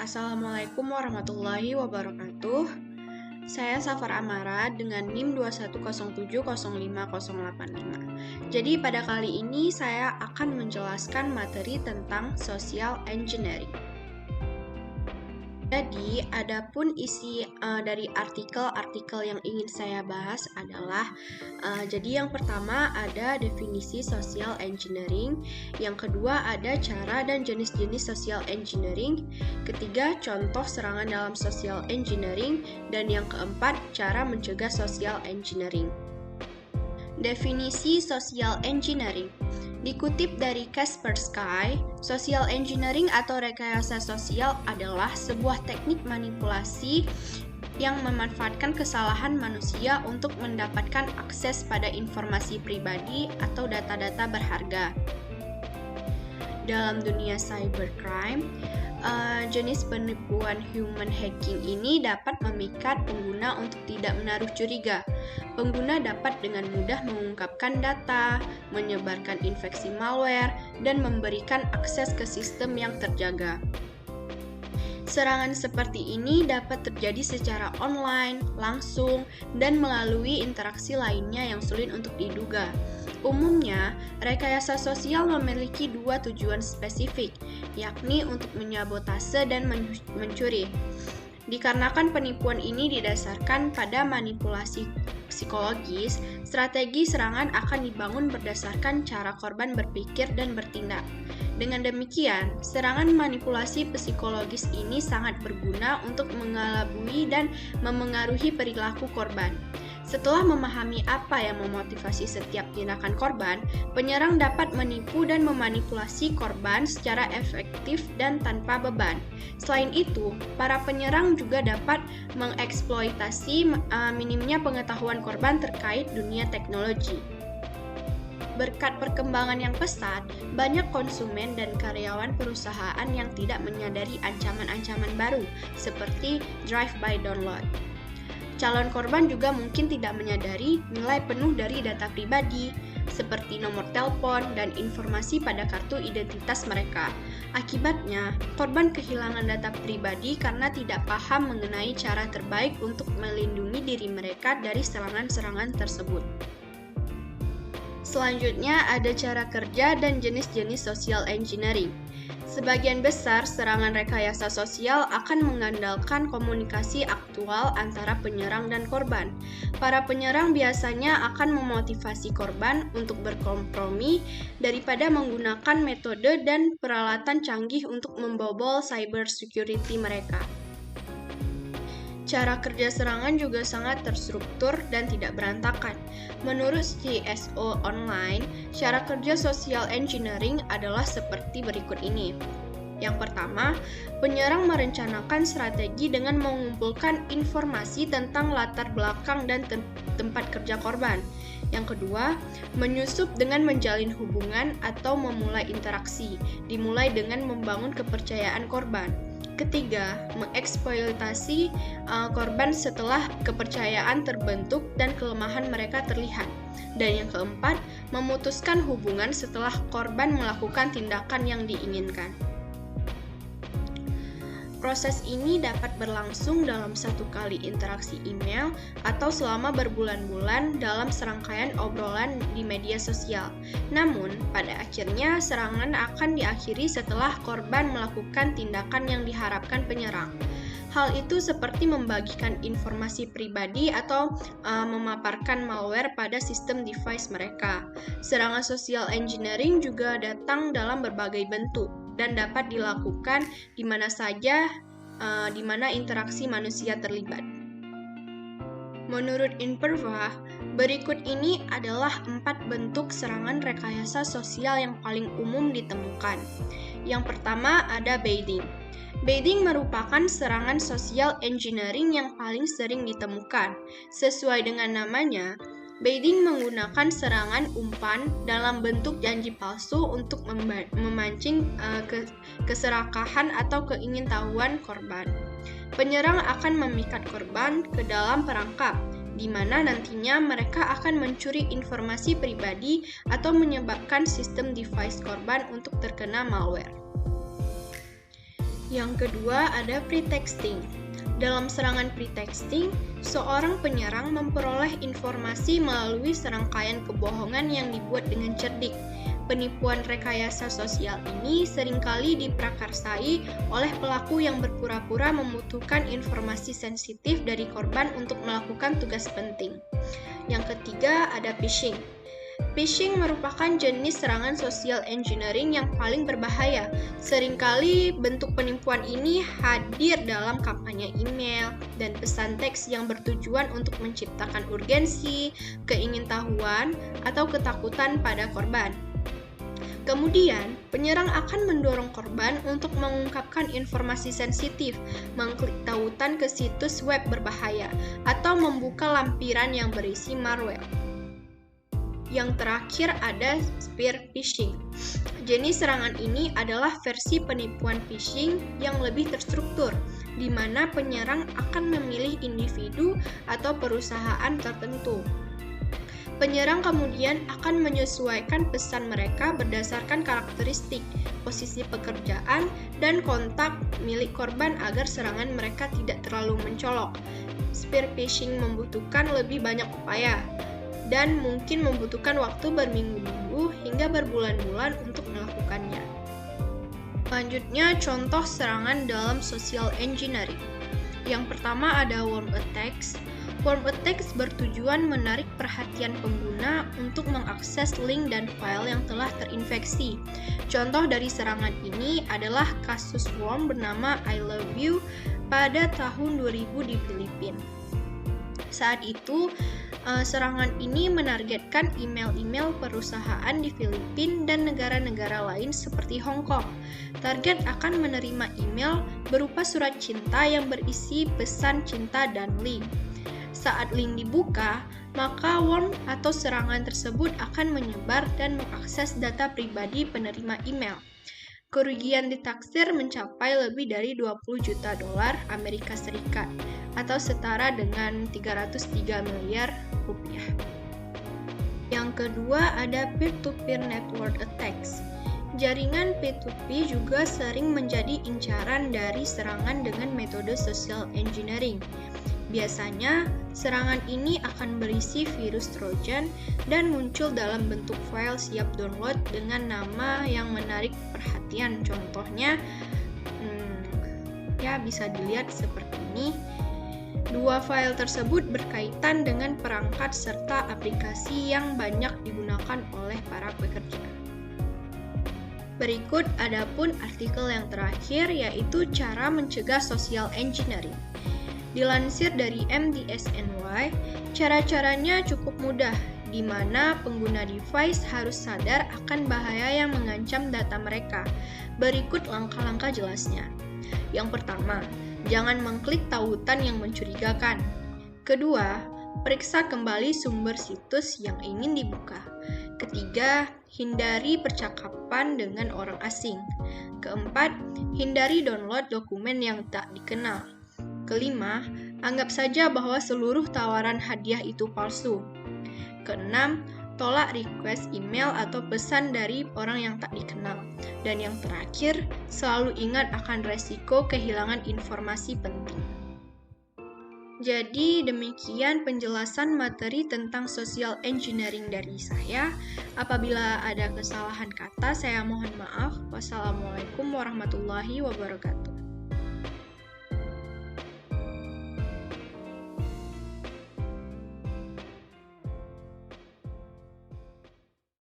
Assalamualaikum warahmatullahi wabarakatuh. Saya Safar Amara dengan NIM 2107050085. Jadi pada kali ini saya akan menjelaskan materi tentang social engineering. Jadi, adapun isi dari artikel-artikel yang ingin saya bahas adalah jadi yang pertama ada definisi social engineering, yang kedua ada cara dan jenis-jenis social engineering, ketiga contoh serangan dalam social engineering, dan yang keempat cara mencegah social engineering. Definisi social engineering dikutip dari Kaspersky, social engineering atau rekayasa sosial adalah sebuah teknik manipulasi yang memanfaatkan kesalahan manusia untuk mendapatkan akses pada informasi pribadi atau data-data berharga. Dalam dunia cybercrime, jenis penipuan human hacking ini dapat memikat pengguna untuk tidak menaruh curiga. Pengguna dapat dengan mudah mengungkapkan data, menyebarkan infeksi malware, dan memberikan akses ke sistem yang terjaga. Serangan seperti ini dapat terjadi secara online, langsung, dan melalui interaksi lainnya yang sulit untuk diduga. Umumnya, rekayasa sosial memiliki dua tujuan spesifik, yakni untuk menyabotase dan mencuri. Dikarenakan penipuan ini didasarkan pada manipulasi psikologis, strategi serangan akan dibangun berdasarkan cara korban berpikir dan bertindak. Dengan demikian, serangan manipulasi psikologis ini sangat berguna untuk mengelabui dan memengaruhi perilaku korban. Setelah memahami apa yang memotivasi setiap tindakan korban, penyerang dapat menipu dan memanipulasi korban secara efektif dan tanpa beban. Selain itu, para penyerang juga dapat mengeksploitasi minimnya pengetahuan korban terkait dunia teknologi. Berkat perkembangan yang pesat, banyak konsumen dan karyawan perusahaan yang tidak menyadari ancaman-ancaman baru, seperti drive-by download. Calon korban juga mungkin tidak menyadari nilai penuh dari data pribadi, seperti nomor telepon dan informasi pada kartu identitas mereka. Akibatnya, korban kehilangan data pribadi karena tidak paham mengenai cara terbaik untuk melindungi diri mereka dari serangan-serangan tersebut. Selanjutnya ada cara kerja dan jenis-jenis social engineering. Sebagian besar serangan rekayasa sosial akan mengandalkan komunikasi aktual antara penyerang dan korban. Para penyerang biasanya akan memotivasi korban untuk berkompromi daripada menggunakan metode dan peralatan canggih untuk membobol cyber security mereka. Cara kerja serangan juga sangat terstruktur dan tidak berantakan. Menurut CSO Online, cara kerja social engineering adalah seperti berikut ini. Yang pertama, penyerang merencanakan strategi dengan mengumpulkan informasi tentang latar belakang dan tempat kerja korban. Yang kedua, menyusup dengan menjalin hubungan atau memulai interaksi, dimulai dengan membangun kepercayaan korban. Ketiga, mengeksploitasi korban setelah kepercayaan terbentuk dan kelemahan mereka terlihat. Dan yang keempat, memutuskan hubungan setelah korban melakukan tindakan yang diinginkan. Proses ini dapat berlangsung dalam satu kali interaksi email atau selama berbulan-bulan dalam serangkaian obrolan di media sosial. Namun, pada akhirnya serangan akan diakhiri setelah korban melakukan tindakan yang diharapkan penyerang. Hal itu seperti membagikan informasi pribadi atau memaparkan malware pada sistem device mereka. Serangan social engineering juga datang dalam berbagai bentuk dan dapat dilakukan di mana saja di mana interaksi manusia terlibat. Menurut Imperva, berikut ini adalah 4 bentuk serangan rekayasa sosial yang paling umum ditemukan. Yang pertama ada baiting. Baiting merupakan serangan social engineering yang paling sering ditemukan. Sesuai dengan namanya, baiting menggunakan serangan umpan dalam bentuk janji palsu untuk memancing keserakahan atau keingintahuan korban. Penyerang akan memikat korban ke dalam perangkap, di mana nantinya mereka akan mencuri informasi pribadi atau menyebabkan sistem device korban untuk terkena malware. Yang kedua ada pretexting. Dalam serangan pretexting, seorang penyerang memperoleh informasi melalui serangkaian kebohongan yang dibuat dengan cerdik. Penipuan rekayasa sosial ini seringkali diprakarsai oleh pelaku yang berpura-pura membutuhkan informasi sensitif dari korban untuk melakukan tugas penting. Yang ketiga ada phishing. Phishing merupakan jenis serangan social engineering yang paling berbahaya. Seringkali bentuk penipuan ini hadir dalam kampanye email dan pesan teks yang bertujuan untuk menciptakan urgensi, keingintahuan, atau ketakutan pada korban. Kemudian, penyerang akan mendorong korban untuk mengungkapkan informasi sensitif, mengklik tautan ke situs web berbahaya, atau membuka lampiran yang berisi malware. Yang terakhir ada spear phishing. Jenis serangan ini adalah versi penipuan phishing yang lebih terstruktur, di mana penyerang akan memilih individu atau perusahaan tertentu. Penyerang kemudian akan menyesuaikan pesan mereka berdasarkan karakteristik, posisi pekerjaan, dan kontak milik korban agar serangan mereka tidak terlalu mencolok. Spear phishing membutuhkan lebih banyak upaya, dan mungkin membutuhkan waktu berminggu-minggu hingga berbulan-bulan untuk melakukannya. Selanjutnya, contoh serangan dalam social engineering. Yang pertama ada worm attacks. Worm attacks bertujuan menarik perhatian pengguna untuk mengakses link dan file yang telah terinfeksi. Contoh dari serangan ini adalah kasus worm bernama I Love You pada tahun 2000 di Filipina. Saat itu, serangan ini menargetkan email-email perusahaan di Filipina dan negara-negara lain seperti Hong Kong. Target akan menerima email berupa surat cinta yang berisi pesan cinta dan link. Saat link dibuka, maka worm atau serangan tersebut akan menyebar dan mengakses data pribadi penerima email. Kerugian ditaksir mencapai lebih dari 20 juta dolar Amerika Serikat atau setara dengan 303 miliar rupiah. Yang kedua ada peer-to-peer network attacks. Jaringan P2P juga sering menjadi incaran dari serangan dengan metode social engineering. Biasanya, serangan ini akan berisi virus Trojan dan muncul dalam bentuk file siap download dengan nama yang menarik perhatian. Contohnya, bisa dilihat seperti ini. Dua file tersebut berkaitan dengan perangkat serta aplikasi yang banyak digunakan oleh para pekerja. Berikut adapun artikel yang terakhir, yaitu cara mencegah social engineering. Dilansir dari MDSNY, cara-caranya cukup mudah, di mana pengguna device harus sadar akan bahaya yang mengancam data mereka. Berikut langkah-langkah jelasnya. Yang pertama, jangan mengklik tautan yang mencurigakan. Kedua, periksa kembali sumber situs yang ingin dibuka. Ketiga, hindari percakapan dengan orang asing. Keempat, hindari download dokumen yang tak dikenal. Kelima, anggap saja bahwa seluruh tawaran hadiah itu palsu. Keenam, tolak request email atau pesan dari orang yang tak dikenal. Dan yang terakhir, selalu ingat akan resiko kehilangan informasi penting. Jadi demikian penjelasan materi tentang social engineering dari saya. Apabila ada kesalahan kata, saya mohon maaf. Wassalamualaikum warahmatullahi wabarakatuh.